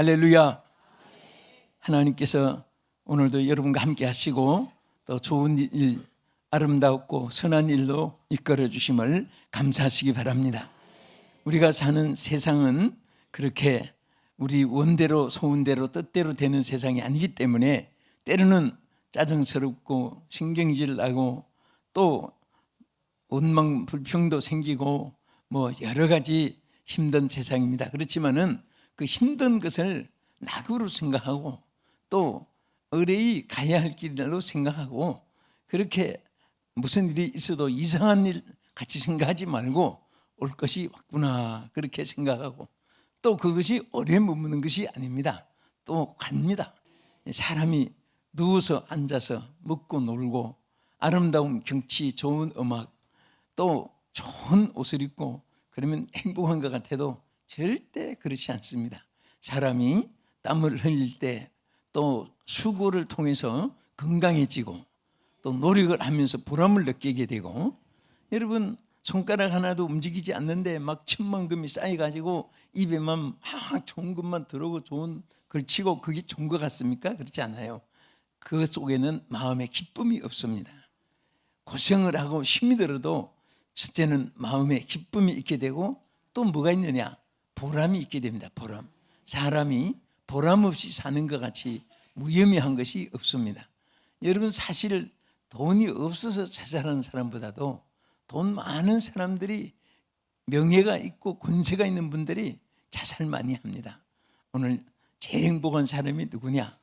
할렐루야. 하나님께서 오늘도 여러분과 함께 하시고 또 좋은 일, 아름답고 선한 일로 이끌어 주심을 감사하시기 바랍니다. 우리가 사는 세상은 그렇게 우리 원대로 소원대로 뜻대로 되는 세상이 아니기 때문에 때로는 짜증스럽고 신경질 나고 또 원망 불평도 생기고 뭐 여러 가지 힘든 세상입니다. 그렇지만은 그 힘든 것을 낙으로 생각하고 또 의뢰히 가야 할 길로 생각하고 그렇게 무슨 일이 있어도 이상한 일 같이 생각하지 말고 올 것이 왔구나 그렇게 생각하고 또 그것이 오래 머무는 것이 아닙니다. 또 갑니다. 사람이 누워서 앉아서 먹고 놀고 아름다운 경치, 좋은 음악 또 좋은 옷을 입고 그러면 행복한 것 같아도 절대 그렇지 않습니다. 사람이 땀을 흘릴 때 또 수고를 통해서 건강해지고 또 노력을 하면서 보람을 느끼게 되고 여러분 손가락 하나도 움직이지 않는데 막 천만금이 쌓여가지고 입에만 막 좋은 것만 들어오고 좋은 걸 치고 그게 좋은 것 같습니까? 그렇지 않아요. 그 속에는 마음의 기쁨이 없습니다. 고생을 하고 힘이 들어도 첫째는 마음에 기쁨이 있게 되고 또 뭐가 있느냐? 보람이 있게 됩니다. 보람. 사람이 보람 없이 사는 것 같이 무의미한 것이 없습니다. 여러분 사실 돈이 없어서 자살하는 사람보다도 돈 많은 사람들이 명예가 있고 권세가 있는 분들이 자살 많이 합니다. 오늘 제일 행복한 사람이 누구냐?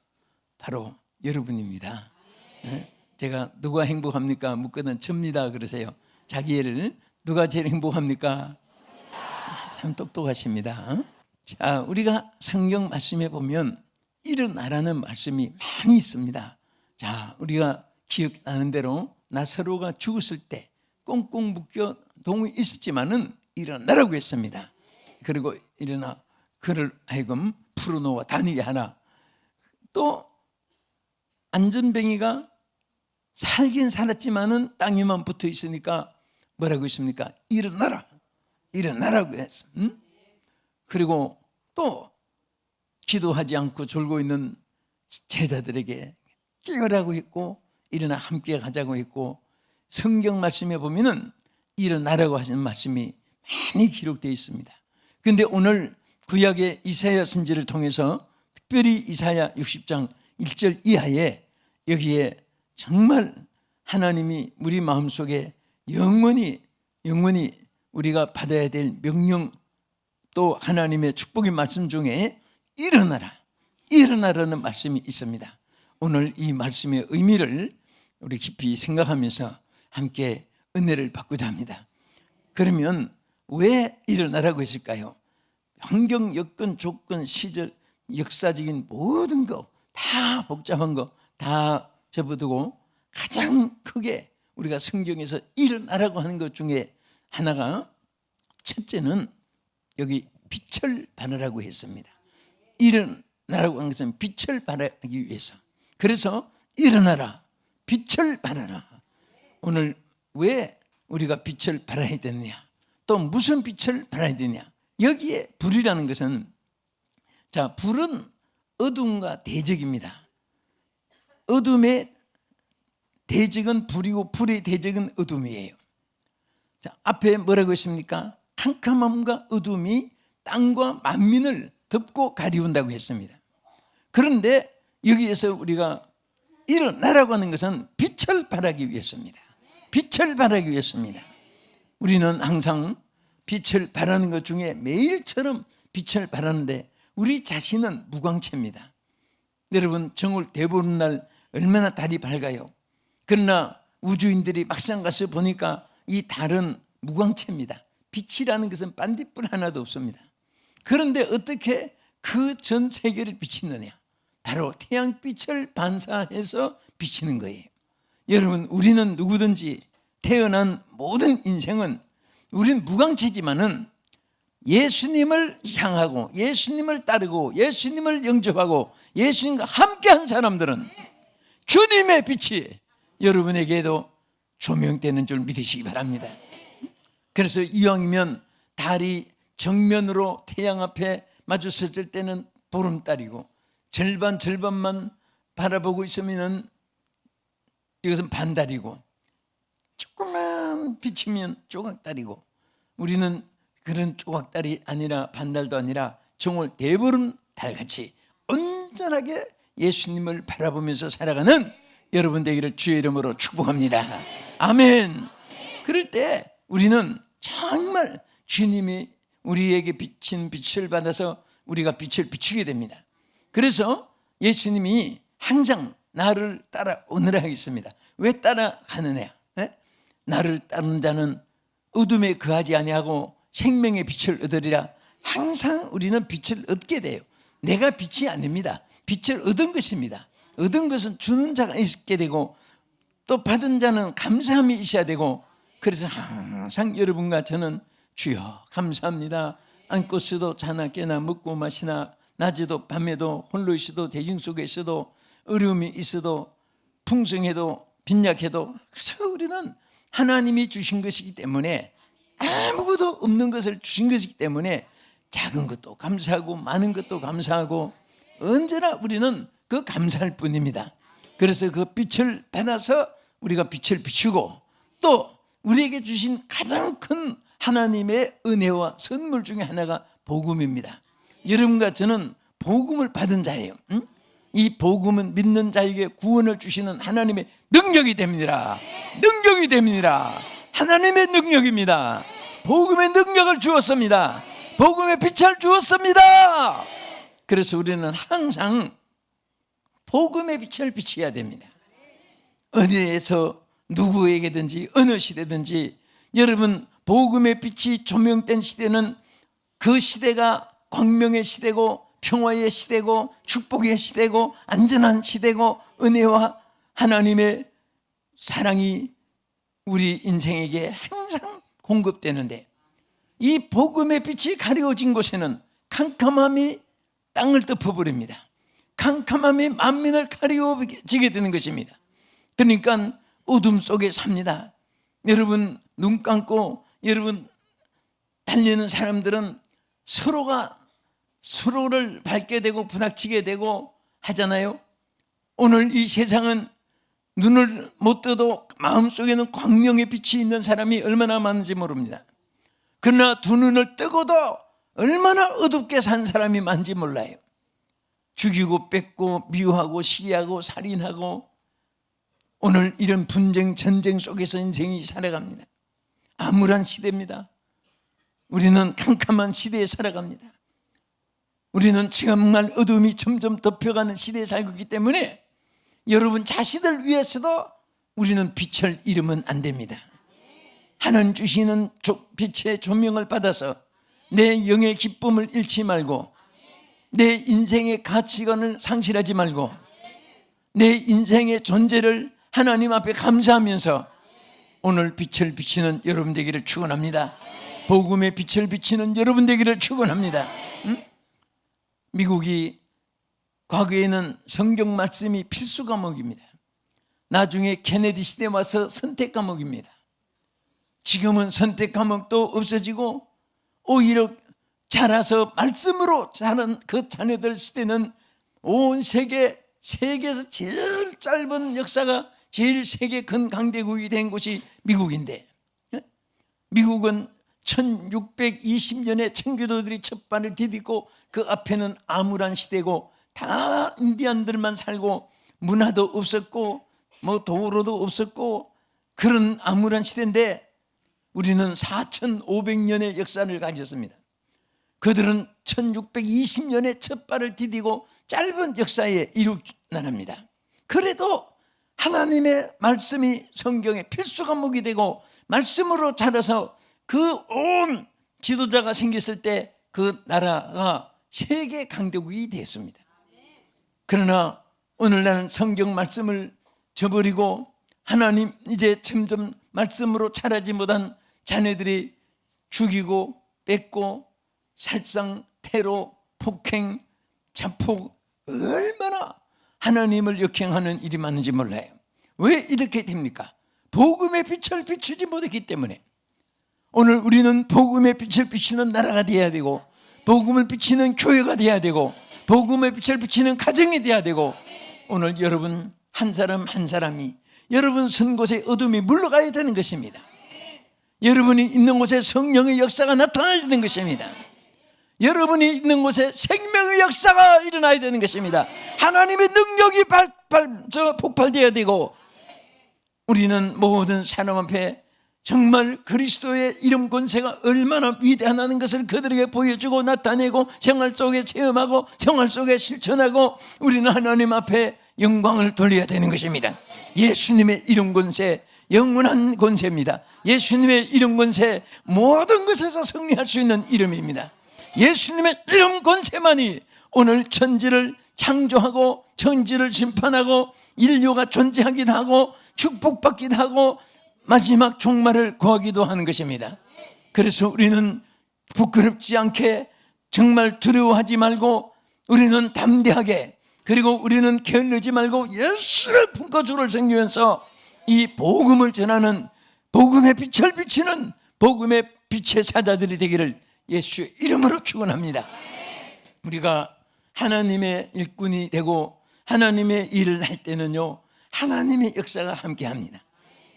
바로 여러분입니다. 제가 누가 행복합니까? 묻거든 접니다 그러세요. 자기를 누가 제일 행복합니까? 참 똑똑하십니다. 자, 우리가 성경 말씀에 보면 일어나라는 말씀이 많이 있습니다. 자, 우리가 기억나는 대로 나사로가 죽었을 때 꽁꽁 묶여 동이 있었지만은 일어나라고 했습니다. 그리고 일어나 그를 하여금 풀어놓아 다니게 하나. 또 안전뱅이가 살긴 살았지만은 땅에만 붙어 있으니까 뭐라고 했습니까? 일어나라, 일어나라고 했습니다. 그리고 또 기도하지 않고 졸고 있는 제자들에게 깨어라고 했고 일어나 함께 가자고 했고 성경 말씀에 보면은 일어나라고 하시는 말씀이 많이 기록되어 있습니다. 그런데 오늘 구약의 이사야 선지를 통해서 특별히 이사야 60장 1절 이하에 여기에 정말 하나님이 우리 마음속에 영원히 우리가 받아야 될 명령 또 하나님의 축복의 말씀 중에 일어나라는 말씀이 있습니다. 오늘 이 말씀의 의미를 우리 깊이 생각하면서 함께 은혜를 받고자 합니다. 그러면 왜 일어나라고 했을까요? 환경, 여건, 조건, 시절, 역사적인 모든 거 다 복잡한 거 다 접어두고 가장 크게 우리가 성경에서 일어나라고 하는 것 중에 하나가 첫째는 여기 빛을 발하라고 했습니다. 일어나라고 한 것은 빛을 발하기 위해서. 그래서 일어나라, 빛을 발하라. 오늘 왜 우리가 빛을 발해야 되느냐? 또 무슨 빛을 발해야 되느냐? 여기에 불이라는 것은 자, 불은 어둠과 대적입니다. 어둠의 대적은 불이고 불의 대적은 어둠이에요. 자, 앞에 뭐라고 했습니까? 캄캄함과 어둠이 땅과 만민을 덮고 가리운다고 했습니다. 그런데 여기에서 우리가 일어나라고 하는 것은 빛을 발하기 위해서입니다. 빛을 발하기 위해서입니다. 우리는 항상 빛을 발하는 것 중에 매일처럼 빛을 발하는데 우리 자신은 무광채입니다. 여러분 정월 대보는 날 얼마나 달이 밝아요. 그러나 우주인들이 막상 가서 보니까 이 달은 무광채입니다. 빛이라는 것은 반딧불 하나도 없습니다. 그런데 어떻게 그 전 세계를 비치느냐? 바로 태양빛을 반사해서 비치는 거예요. 여러분 우리는 누구든지 태어난 모든 인생은 우리는 무광채지만은 예수님을 향하고 예수님을 따르고 예수님을 영접하고 예수님과 함께한 사람들은 주님의 빛이 여러분에게도 조명되는 줄 믿으시기 바랍니다. 그래서 이왕이면 달이 정면으로 태양 앞에 마주섰을 때는 보름달이고, 절반만 바라보고 있으면 이것은 반달이고, 조금만 비치면 조각달이고, 우리는 그런 조각달이 아니라 반달도 아니라 정말 대보름달같이 온전하게 예수님을 바라보면서 살아가는 여러분 되기를 주의 이름으로 축복합니다. 아멘. 그럴 때 우리는 정말 주님이 우리에게 비친 빛을 받아서 우리가 빛을 비추게 됩니다. 그래서 예수님이 항상 나를 따라오느라 하겠습니다. 왜 따라가느냐? 나를 따르는 자는 어둠에 거하지 아니하고 생명의 빛을 얻으리라. 항상 우리는 빛을 얻게 돼요. 내가 빛이 아닙니다. 빛을 얻은 것입니다. 얻은 것은 주는 자가 있게 되고, 또 받은 자는 감사함이 있어야 되고, 그래서 항상 여러분과 저는 주여 감사합니다. 앉고 있어도 자나 깨나 먹고 마시나 낮에도 밤에도 홀로 있어도 대중 속에 있어도 어려움이 있어도 풍성해도 빈약해도, 그래서 우리는 하나님이 주신 것이기 때문에, 아무것도 없는 것을 주신 것이기 때문에 작은 것도 감사하고 많은 것도 감사하고 언제나 우리는 그 감사할 뿐입니다. 그래서 그 빛을 받아서 우리가 빛을 비추고, 또 우리에게 주신 가장 큰 하나님의 은혜와 선물 중에 하나가 복음입니다. 여러분과 저는 복음을 받은 자예요. 이 복음은 믿는 자에게 구원을 주시는 하나님의 능력이 됩니다. 능력이 됩니다. 하나님의 능력입니다. 복음의 능력을 주었습니다. 복음의 빛을 주었습니다. 그래서 우리는 항상 복음의 빛을 비춰야 됩니다. 어디에서 누구에게든지 어느 시대든지, 여러분 복음의 빛이 조명된 시대는 그 시대가 광명의 시대고 평화의 시대고 축복의 시대고 안전한 시대고 은혜와 하나님의 사랑이 우리 인생에게 항상 공급되는데, 이 복음의 빛이 가려진 곳에는 캄캄함이 땅을 덮어버립니다. 캄캄함이 만민을 가려지게 되는 것입니다. 그러니까 어둠 속에 삽니다. 여러분 눈 감고 여러분 달리는 사람들은 서로가 서로를 밟게 되고 부닥치게 되고 하잖아요. 오늘 이 세상은 눈을 못 떠도 마음속에는 광명의 빛이 있는 사람이 얼마나 많은지 모릅니다. 그러나 두 눈을 뜨고도 얼마나 어둡게 산 사람이 많은지 몰라요. 죽이고 뺏고 미워하고 시기하고 살인하고, 오늘 이런 분쟁 전쟁 속에서 인생이 살아갑니다. 암울한 시대입니다. 우리는 캄캄한 시대에 살아갑니다. 우리는 정말 어둠이 점점 덮여가는 시대에 살고 있기 때문에 여러분 자신을 위해서도 우리는 빛을 잃으면 안 됩니다. 하나님 주시는 빛의 조명을 받아서 내 영의 기쁨을 잃지 말고, 내 인생의 가치관을 상실하지 말고, 내 인생의 존재를 하나님 앞에 감사하면서 오늘 빛을 비치는 여러분 되기를 축원합니다. 복음의 빛을 비치는 여러분 되기를 축원합니다. 미국이 과거에는 성경 말씀이 필수 과목입니다. 나중에 케네디 시대에 와서 선택 과목입니다. 지금은 선택 과목도 없어지고 오히려 자라서 말씀으로 자란 그 자녀들 시대는 온 세계에서 제일 짧은 역사가, 제일 세계 큰 강대국이 된 곳이 미국인데, 미국은 1620년에 청교도들이 첫 발을 디딛고, 그 앞에는 암울한 시대고 다 인디안들만 살고 문화도 없었고 뭐 도로도 없었고 그런 암울한 시대인데, 우리는 4500년의 역사를 가졌습니다. 그들은 1620년에 첫 발을 디디고 짧은 역사에 이룩 나라입니다. 그래도 하나님의 말씀이 성경의 필수 과목이 되고 말씀으로 자라서 그 온 지도자가 생겼을 때 그 나라가 세계 강대국이 됐습니다. 그러나 오늘날은 성경 말씀을 저버리고 하나님 이제 점점 말씀으로 자라지 못한 자녀들이 죽이고 뺏고 살상, 테러, 폭행, 자폭, 얼마나 하나님을 역행하는 일이 많은지 몰라요. 왜 이렇게 됩니까? 복음의 빛을 비추지 못했기 때문에. 오늘 우리는 복음의 빛을 비추는 나라가 되어야 되고, 복음을 비추는 교회가 되어야 되고, 복음의 빛을 비치는 가정이 되어야 되고, 오늘 여러분 한 사람 한 사람이 여러분 선 곳에 어둠이 물러가야 되는 것입니다. 여러분이 있는 곳에 성령의 역사가 나타나야 되는 것입니다. 여러분이 있는 곳에 생명의 역사가 일어나야 되는 것입니다. 하나님의 능력이 폭발되어야 되고, 우리는 모든 사람 앞에 정말 그리스도의 이름 권세가 얼마나 위대하다는 것을 그들에게 보여주고 나타내고 생활 속에 체험하고 생활 속에 실천하고, 우리는 하나님 앞에 영광을 돌려야 되는 것입니다. 예수님의 이름 권세, 영원한 권세입니다. 예수님의 이름 권세, 모든 것에서 승리할 수 있는 이름입니다. 예수님의 이름 권세만이 오늘 천지를 창조하고 천지를 심판하고 인류가 존재하기도 하고 축복받기도 하고 마지막 종말을 구하기도 하는 것입니다. 그래서 우리는 부끄럽지 않게, 정말 두려워하지 말고, 우리는 담대하게, 그리고 우리는 게을르지 말고 열심히 품고 주를 섬기면서 이 복음을 전하는, 복음의 빛을 비치는 복음의 빛의 사자들이 되기를 예수의 이름으로 축원합니다. 우리가 하나님의 일꾼이 되고 하나님의 일을 할 때는요, 하나님의 역사가 함께합니다.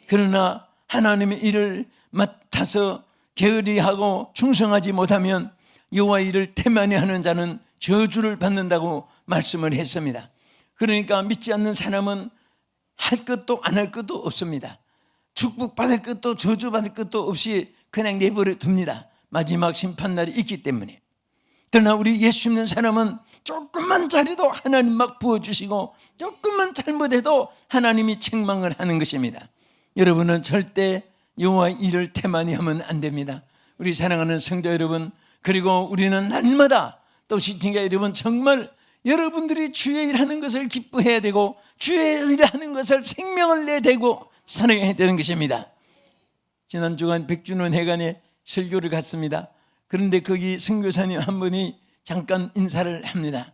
그러나 하나님의 일을 맡아서 게으리하고 충성하지 못하면 여호와의 일을 태만히 하는 자는 저주를 받는다고 말씀을 했습니다. 그러니까 믿지 않는 사람은 할 것도 안 할 것도 없습니다. 축복받을 것도 저주받을 것도 없이 그냥 내버려 둡니다. 마지막 심판날이 있기 때문에. 그러나 우리 예수 믿는 사람은 조금만 잘해도 하나님 막 부어주시고, 조금만 잘못해도 하나님이 책망을 하는 것입니다. 여러분은 절대 여호와의 일을 태만히 하면 안 됩니다. 우리 사랑하는 성도 여러분, 그리고 우리는 날마다 또 시청자 여러분, 정말 여러분들이 주의 일하는 것을 기뻐해야 되고 주의 일하는 것을 생명을 내대고 살아야 되는 것입니다. 지난 주간 백주년 회관에 설교를 갔습니다. 그런데 거기 선교사님 한 분이 잠깐 인사를 합니다.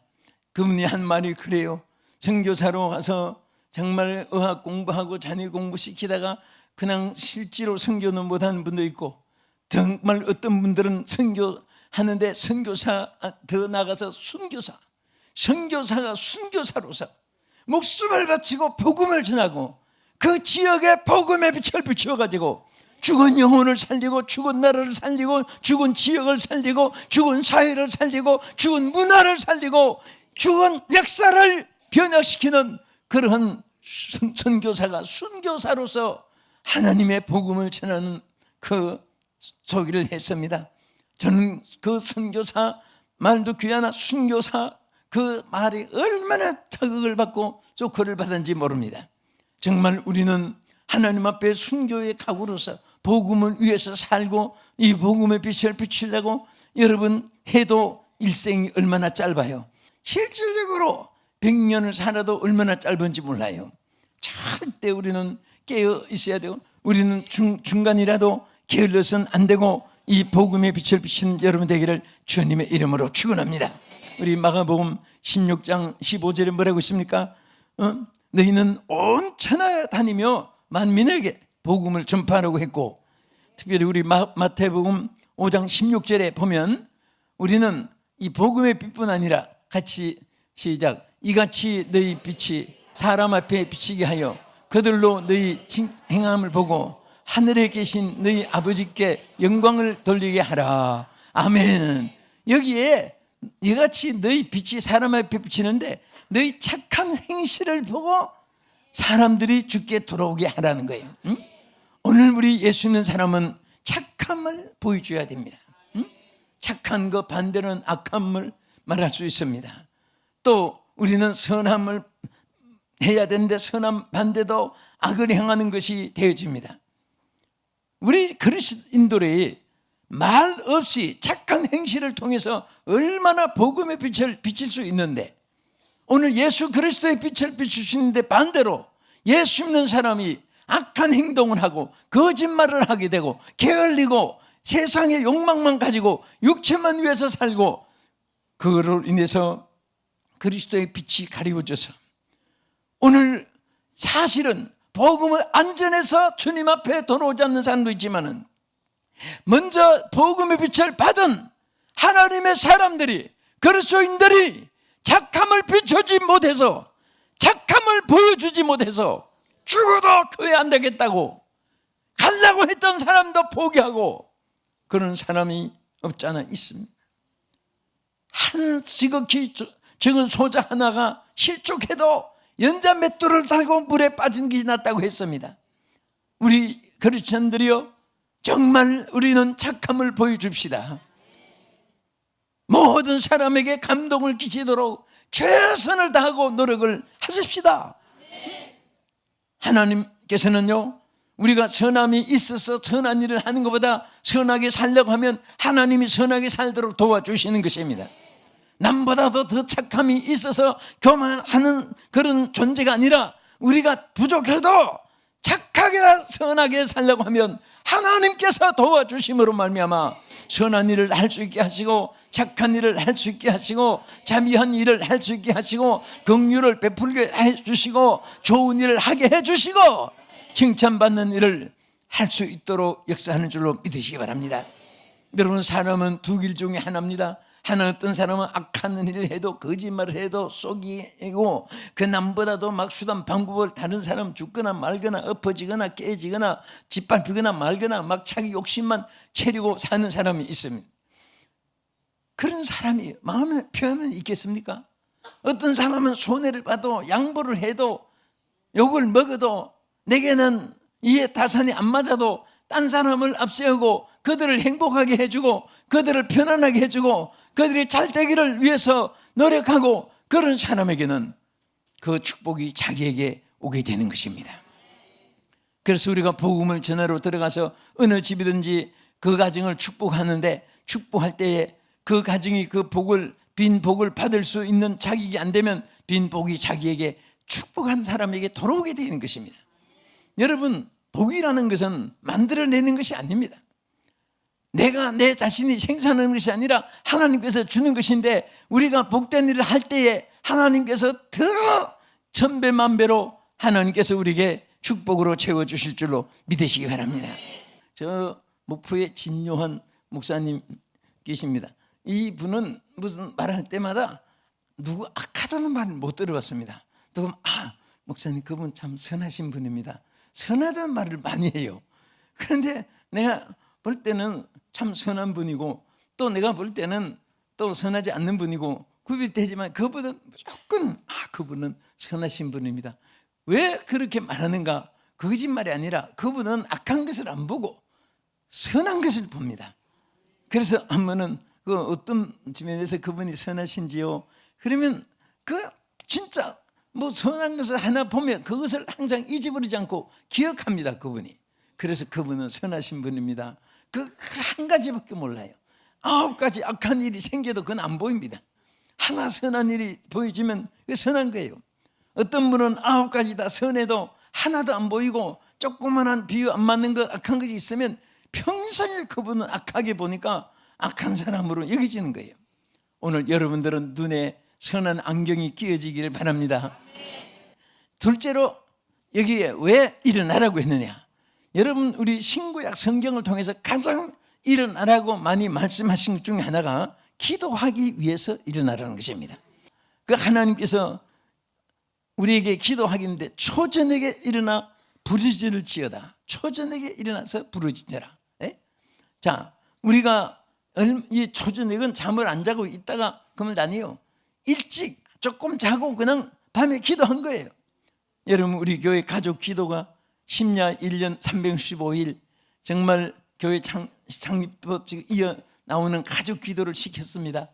그분이 한 말이 그래요. 선교사로 가서 정말 의학 공부하고 자녀 공부시키다가 그냥 실제로 선교는 못하는 분도 있고, 정말 어떤 분들은 선교하는데 선교사 더 나가서 순교사, 선교사가 순교사로서 목숨을 바치고 복음을 전하고 그 지역에 복음의 빛을 비추어가지고 죽은 영혼을 살리고 죽은 나라를 살리고 죽은 지역을 살리고 죽은 사회를 살리고 죽은 문화를 살리고 죽은 역사를 변화시키는 그러한 선교사가 순교사로서 하나님의 복음을 전하는 그 소기를 했습니다. 저는 그 선교사 말도 귀하나 순교사 그 말이 얼마나 자극을 받고 조커를 받았는지 모릅니다. 정말 우리는 하나님 앞에 순교의 각오로서 복음을 위해서 살고 이 복음의 빛을 비추려고 여러분 해도 일생이 얼마나 짧아요. 실질적으로 100년을 살아도 얼마나 짧은지 몰라요. 절대 우리는 깨어 있어야 되고, 우리는 중간이라도 게을러서는 안 되고, 이 복음의 빛을 비치는 여러분 되기를 주님의 이름으로 축원합니다. 우리 마가복음 16장 15절에 뭐라고 있습니까? 너희는 온 천하에 다니며 만민에게 복음을 전파하라고 했고, 특별히 우리 마태복음 5장 16절에 보면 우리는 이 복음의 빛뿐 아니라 같이 시작, 이같이 너희 빛이 사람 앞에 비치게 하여 그들로 너희 행함을 보고 하늘에 계신 너희 아버지께 영광을 돌리게 하라. 아멘. 여기에 이같이 너희 빛이 사람 앞에 비치는데 너희 착한 행실을 보고 사람들이 주께 돌아오게 하라는 거예요. 응? 오늘 우리 예수 믿는 사람은 착함을 보여줘야 됩니다. 응? 착한 것 반대는 악함을 말할 수 있습니다. 또 우리는 선함을 해야 되는데 선함 반대도 악을 행하는 것이 되어집니다. 우리 그리스도인들이 말 없이 착한 행실을 통해서 얼마나 복음의 빛을 비칠 수 있는데, 오늘 예수 그리스도의 빛을 비추시는데 반대로 예수 믿는 사람이 악한 행동을 하고 거짓말을 하게 되고 게을리고 세상의 욕망만 가지고 육체만 위해서 살고, 그거로 인해서 그리스도의 빛이 가리워져서 오늘 사실은 복음을 안전해서 주님 앞에 돌아오지 않는 사람도 있지만은 먼저 복음의 빛을 받은 하나님의 사람들이, 그리스도인들이 착함을 비춰주지 못해서, 착함을 보여주지 못해서 죽어도 교회 안 되겠다고 가려고 했던 사람도 포기하고 그런 사람이 없잖아 있습니다. 한 지극히 적은 소자 하나가 실족해도 연자 맷돌을 달고 물에 빠진 것이 낫다고 했습니다. 우리 그리스도인들이여, 정말 우리는 착함을 보여줍시다. 모든 사람에게 감동을 끼치도록 최선을 다하고 노력을 하십시다. 하나님께서는요, 우리가 선함이 있어서 선한 일을 하는 것보다 선하게 살려고 하면 하나님이 선하게 살도록 도와주시는 것입니다. 남보다도 더 착함이 있어서 교만하는 그런 존재가 아니라 우리가 부족해도 착하게 선하게 살려고 하면 하나님께서 도와주심으로 말미암아 선한 일을 할 수 있게 하시고, 착한 일을 할 수 있게 하시고, 자비한 일을 할 수 있게 하시고, 긍휼을 베풀게 해주시고, 좋은 일을 하게 해주시고, 칭찬받는 일을 할 수 있도록 역사하는 줄로 믿으시기 바랍니다. 여러분, 사람은 두 길 중에 하나입니다. 하나, 어떤 사람은 악한 일을 해도, 거짓말을 해도 속이고 그 남보다도 막 수단 방법을 다른 사람 죽거나 말거나 엎어지거나 깨지거나 짓밟히거나 말거나 막 자기 욕심만 채리고 사는 사람이 있습니다. 그런 사람이 마음의 표현은 있겠습니까? 어떤 사람은 손해를 봐도, 양보를 해도, 욕을 먹어도, 내게는 이해 타산이 안 맞아도 딴 사람을 앞세우고 그들을 행복하게 해주고 그들을 편안하게 해주고 그들이 잘 되기를 위해서 노력하고, 그런 사람에게는 그 축복이 자기에게 오게 되는 것입니다. 그래서 우리가 복음을 전하러 들어가서 어느 집이든지 그 가정을 축복하는데, 축복할 때에 그 가정이 그 복을, 빈 복을 받을 수 있는 자격이 안 되면 빈 복이 자기에게 축복한 사람에게 돌아오게 되는 것입니다. 여러분, 복이라는 것은 만들어내는 것이 아닙니다. 내가 내 자신이 생산하는 것이 아니라 하나님께서 주는 것인데, 우리가 복된 일을 할 때에 하나님께서 더 천배만배로 하나님께서 우리에게 축복으로 채워주실 줄로 믿으시기 바랍니다. 저 목포에 진요한 목사님 계십니다. 이 분은 무슨 말할 때마다 누구 악하다는 말을 못 들어봤습니다. 누구 목사님 그분 참 선하신 분입니다. 선하다는 말을 많이 해요. 그런데 내가 볼 때는 참 선한 분이고, 또 내가 볼 때는 또 선하지 않는 분이고 구별되지만, 그분은 무조건 그분은 선하신 분입니다. 왜 그렇게 말하는가? 거짓말이 아니라 그분은 악한 것을 안 보고 선한 것을 봅니다. 그래서 한번은 그 어떤 지면에서 그분이 선하신지요? 그러면 그 진짜 뭐 선한 것을 하나 보면 그것을 항상 잊어버리지 않고 기억합니다, 그분이. 그래서 그분은 선하신 분입니다. 그 한 가지밖에 몰라요. 9가지 악한 일이 생겨도 그건 안 보입니다. 하나 선한 일이 보여지면 그게 선한 거예요. 어떤 분은 9가지 다 선해도 하나도 안 보이고 조그만한 비유 안 맞는 것, 악한 것이 있으면 평생에 그분은 악하게 보니까 악한 사람으로 여겨지는 거예요. 오늘 여러분들은 눈에 선한 안경이 끼어지기를 바랍니다. 둘째로, 여기에 왜 일어나라고 했느냐? 여러분, 우리 신구약 성경을 통해서 가장 일어나라고 많이 말씀하신 것 중에 하나가 기도하기 위해서 일어나라는 것입니다. 그 하나님께서 우리에게 기도하기인데, 초저녁에 일어나 부르짖을 지어다. 초저녁에 일어나서 부르짖어라. 네? 자, 우리가 이 초저녁은 잠을 안 자고 있다가 그러면 아니에요. 일찍 조금 자고 그냥 밤에 기도한 거예요. 여러분, 우리 교회 가족 기도가 심야 1년 365일 정말 교회 창립부터 이어 나오는 가족 기도를 시켰습니다.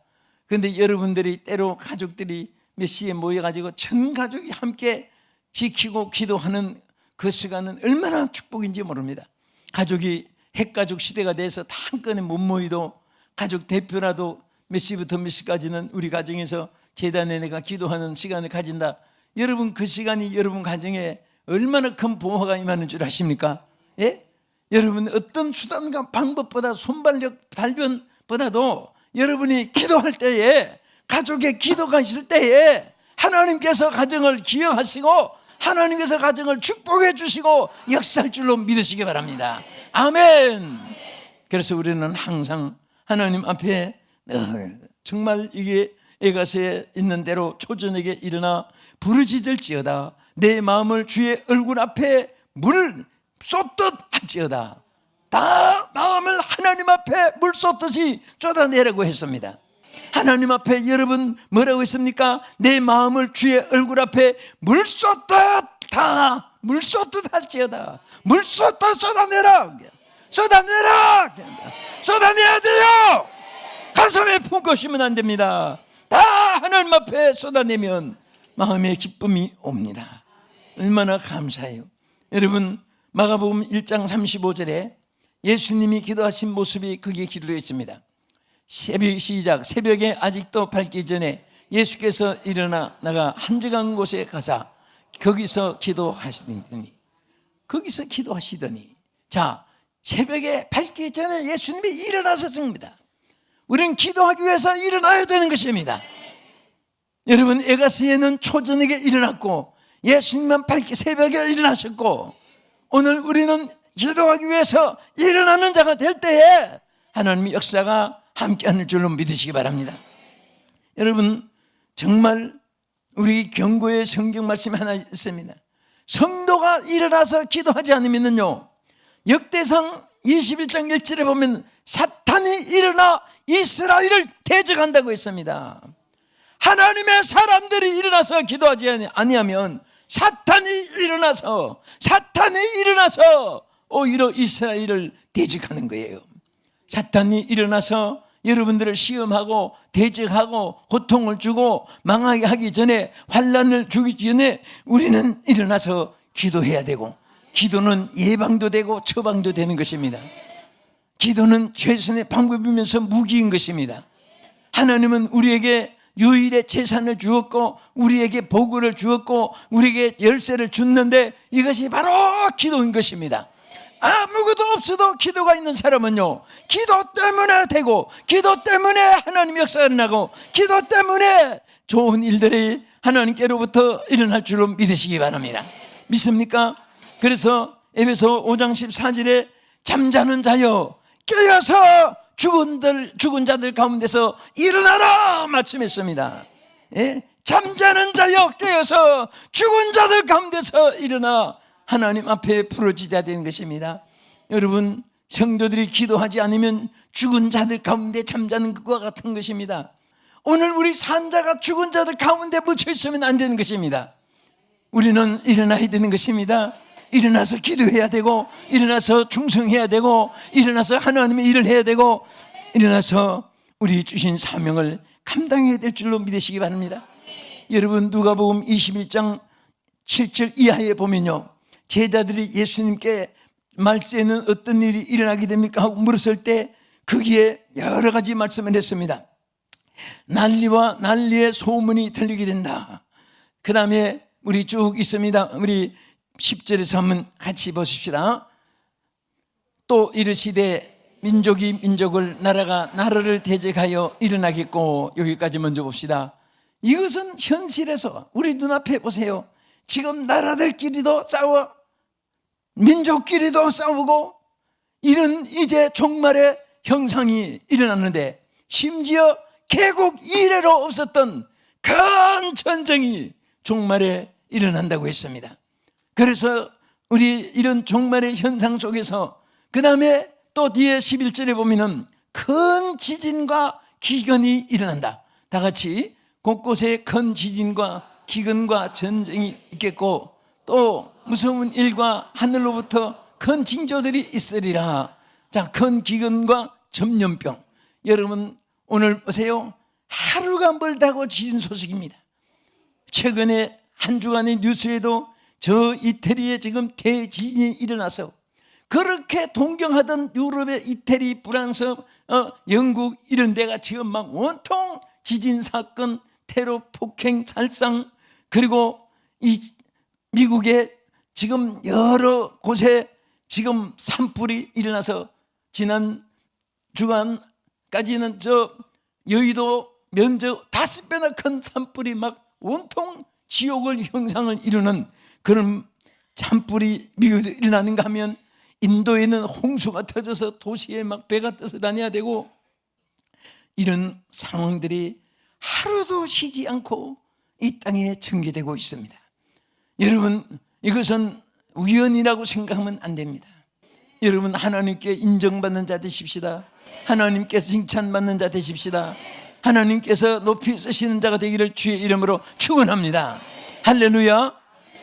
그런데 여러분들이 때로 가족들이 몇 시에 모여가지고 전 가족이 함께 지키고 기도하는 그 시간은 얼마나 축복인지 모릅니다. 가족이 핵가족 시대가 돼서 다 한꺼번에 못 모이도 가족 대표라도 몇 시부터 몇 시까지는 우리 가정에서 제단에 내가 기도하는 시간을 가진다. 여러분, 그 시간이 여러분 가정에 얼마나 큰 보호가 임하는 줄 아십니까? 예? 여러분, 어떤 수단과 방법보다, 손발력 달변보다도 여러분이 기도할 때에, 가족의 기도가 있을 때에 하나님께서 가정을 기억하시고 하나님께서 가정을 축복해 주시고 역사할 줄로 믿으시기 바랍니다. 아멘. 그래서 우리는 항상 하나님 앞에 정말 이게 에가서에 있는 대로 초저녁에 일어나 부르짖을지어다. 내 마음을 주의 얼굴 앞에 물 쏟듯 할지어다. 다 마음을 하나님 앞에 물 쏟듯이 쏟아내라고 했습니다. 하나님 앞에 여러분 뭐라고 했습니까? 내 마음을 주의 얼굴 앞에 물 쏟듯 다 물 쏟듯 할지어다. 물 쏟듯 쏟아내라. 쏟아내라. 쏟아내야 돼요. 가슴에 품고 쉬면 안 됩니다. 다 하나님 앞에 쏟아내면 마음의 기쁨이 옵니다. 얼마나 감사해요. 여러분 마가복음 1장 35절에 예수님이 기도하신 모습이 거기에 기록되어 있습니다. 새벽에 아직도 밝기 전에 예수께서 일어나 나가 한적한 곳에 가사 거기서 기도하시더니 자, 새벽에 밝기 전에 예수님이 일어나셨습니다. 우리는 기도하기 위해서 일어나야 되는 것입니다. 여러분 에가스에는 초저녁에 일어났고 예수님만 밝기 새벽에 일어나셨고 오늘 우리는 기도하기 위해서 일어나는 자가 될 때에 하나님의 역사가 함께하는 줄로 믿으시기 바랍니다. 여러분 정말 우리 경고의 성경 말씀이 하나 있습니다. 성도가 일어나서 기도하지 않으면요 역대상 21장 1절에 보면 사탄이 일어나 이스라엘을 대적한다고 했습니다. 하나님의 사람들이 일어나서 기도하지 아니하면 사탄이 일어나서 오히려 이스라엘을 대적하는 거예요. 사탄이 일어나서 여러분들을 시험하고 대적하고 고통을 주고 망하게 하기 전에 환난을 주기 전에 우리는 일어나서 기도해야 되고 기도는 예방도 되고 처방도 되는 것입니다. 기도는 최선의 방법이면서 무기인 것입니다. 하나님은 우리에게 유일의 재산을 주었고 우리에게 복을 주었고 우리에게 열쇠를 줬는데 이것이 바로 기도인 것입니다. 아무것도 없어도 기도가 있는 사람은요 기도 때문에 되고 기도 때문에 하나님 역사가 일어나고 기도 때문에 좋은 일들이 하나님께로부터 일어날 줄로 믿으시기 바랍니다. 믿습니까? 그래서 에베소 5장 14절에 잠자는 자여 깨어서 죽은 자들 가운데서 일어나라 말씀했습니다. 예? 잠자는 자여 깨어서 죽은 자들 가운데서 일어나 하나님 앞에 부르짖어야 되는 것입니다. 여러분 성도들이 기도하지 않으면 죽은 자들 가운데 잠자는 것과 같은 것입니다. 오늘 우리 산자가 죽은 자들 가운데 묻혀 있으면 안 되는 것입니다. 우리는 일어나야 되는 것입니다. 일어나서 기도해야 되고 일어나서 충성해야 되고 일어나서 하나님의 일을 해야 되고 일어나서 우리 주신 사명을 감당해야 될 줄로 믿으시기 바랍니다. 여러분 누가복음 21장 7절 이하에 보면요 제자들이 예수님께 말세에는 어떤 일이 일어나게 됩니까? 하고 물었을 때 거기에 여러 가지 말씀을 했습니다. 난리와 난리의 소문이 들리게 된다. 그 다음에 우리 쭉 있습니다. 우리 10절에서 한번 같이 보십시다. 또 이르시되 민족이 민족을 나라가 나라를 대적하여 일어나겠고 여기까지 먼저 봅시다. 이것은 현실에서 우리 눈앞에 보세요. 지금 나라들끼리도 싸워 민족끼리도 싸우고 이런 이제 종말의 형상이 일어났는데 심지어 개국 이래로 없었던 큰 전쟁이 종말에 일어난다고 했습니다. 그래서 우리 이런 종말의 현상 속에서 그 다음에 또 뒤에 11절에 보면은 큰 지진과 기근이 일어난다. 다 같이 곳곳에 큰 지진과 기근과 전쟁이 있겠고 또 무서운 일과 하늘로부터 큰 징조들이 있으리라. 자, 큰 기근과 전염병. 여러분 오늘 보세요. 하루가 멀다고 지진 소식입니다. 최근에 한 주간의 뉴스에도 저 이태리에 지금 대지진이 일어나서 그렇게 동경하던 유럽의 이태리, 프랑스, 영국 이런 데가 지금 막 온통 지진 사건, 테러, 폭행, 살상 그리고 이 미국의 지금 여러 곳에 지금 산불이 일어나서 지난 주간까지는 저 여의도 면적 5배나 큰 산불이 막 온통 지옥을 형상을 이루는 그런 산불이 미국에 일어나는가 하면 인도에는 홍수가 터져서 도시에 막 배가 떠서 다녀야 되고 이런 상황들이 하루도 쉬지 않고 이 땅에 전개되고 있습니다. 여러분, 이것은 우연이라고 생각하면 안 됩니다. 여러분, 하나님께 인정받는 자 되십시다. 하나님께서 칭찬받는 자 되십시다. 하나님께서 높이 쓰시는 자가 되기를 주의 이름으로 축원합니다. 할렐루야.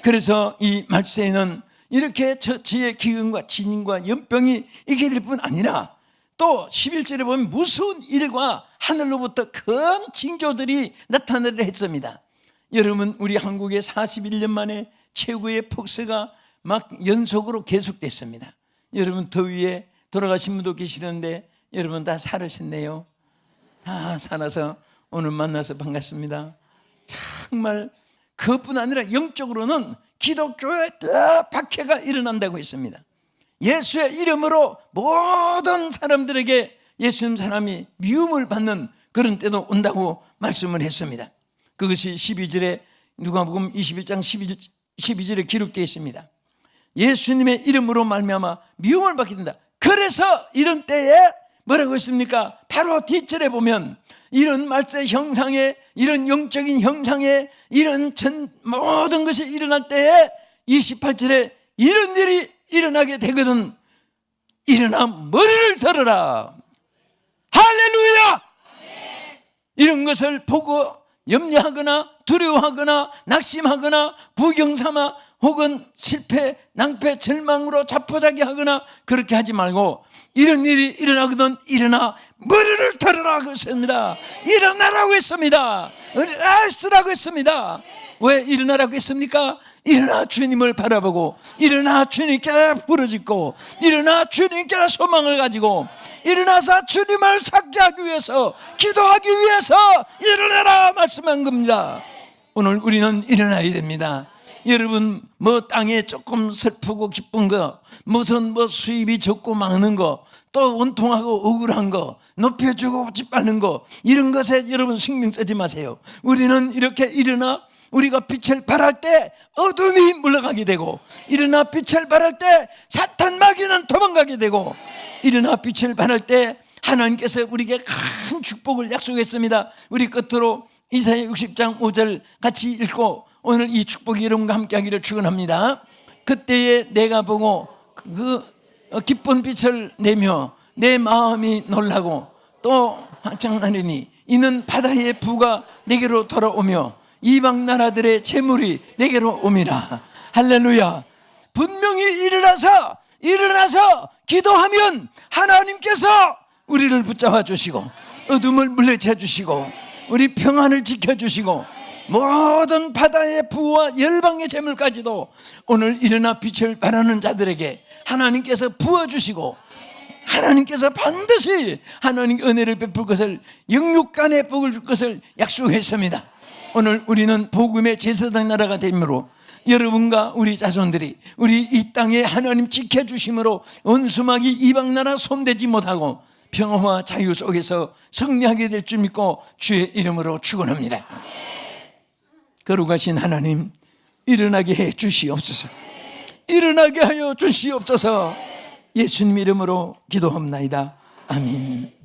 그래서 이 말세에는 이렇게 저의 기근과 진인과 연병이 있게 될 뿐 아니라 또 11절에 보면 무서운 일과 하늘로부터 큰 징조들이 나타나려 했습니다. 여러분, 우리 한국에 41년 만에 최고의 폭설가 막 연속으로 계속됐습니다. 여러분, 더위에 돌아가신 분도 계시는데 여러분 다 살으셨네요. 다 살아서 오늘 만나서 반갑습니다. 정말 그것뿐 아니라 영적으로는 기독교에 박해가 일어난다고 했습니다. 예수의 이름으로 모든 사람들에게 예수님 사람이 미움을 받는 그런 때도 온다고 말씀을 했습니다. 그것이 12절에 누가복음 21장 12절에 기록되어 있습니다. 예수님의 이름으로 말미암아 미움을 받게 된다. 그래서 이런 때에 뭐라고 했습니까? 바로 뒷절에 보면 이런 말세 형상에, 이런 영적인 형상에, 이런 모든 것이 일어날 때에 28절에 이런 일이 일어나게 되거든. 일어나 머리를 들어라. 할렐루야. 이런 것을 보고 염려하거나 두려워하거나 낙심하거나 부경삼아 혹은 실패, 낭패, 절망으로 자포자기하거나 그렇게 하지 말고 이런 일이 일어나거든 일어나 머리를 들어라 했습니다. 일어나라고 했습니다. 일어나시라고 했습니다. 왜 일어나라고 했습니까? 일어나 주님을 바라보고 일어나 주님께 부르짖고 일어나 주님께 소망을 가지고 일어나서 주님을 찾게 하기 위해서 기도하기 위해서 일어나라 말씀한 겁니다. 오늘 우리는 일어나야 됩니다. 여러분, 뭐 땅에 조금 슬프고 기쁜 거, 무슨 수입이 적고 많은 거, 또 원통하고 억울한 거, 높여주고 짓밟는 거, 이런 것에 여러분 신경 쓰지 마세요. 우리는 이렇게 일어나 우리가 빛을 발할 때 어둠이 물러가게 되고, 일어나 빛을 발할 때 사탄 마귀는 도망가게 되고, 일어나 빛을 발할 때 하나님께서 우리에게 큰 축복을 약속했습니다. 우리 끝으로 이사야 60장 5절 같이 읽고 오늘 이 축복이 여러분과 함께 하기를 축원합니다. 그때에 내가 보고 그 기쁜 빛을 내며 내 마음이 놀라고 또 환장하리니 이는 바다의 부가 내게로 돌아오며 이방 나라들의 재물이 내게로 옵니다. 할렐루야. 분명히 일어나서 기도하면 하나님께서 우리를 붙잡아 주시고 어둠을 물리쳐 주시고 우리 평안을 지켜주시고 모든 바다의 부와 열방의 재물까지도 오늘 일어나 빛을 발하는 자들에게 하나님께서 부어주시고 하나님께서 반드시 하나님 은혜를 베풀 것을 영육간의 복을 줄 것을 약속했습니다. 오늘 우리는 복음의 제사장 나라가 되므로 여러분과 우리 자손들이 우리 이 땅에 하나님 지켜주심으로 원수막이 이방 나라 손대지 못하고 평화와 자유 속에서 승리하게 될 줄 믿고 주의 이름으로 축원합니다. 거룩하신 하나님, 일어나게 해 주시옵소서. 일어나게 하여 주시옵소서. 예수님 이름으로 기도합나이다. 아멘.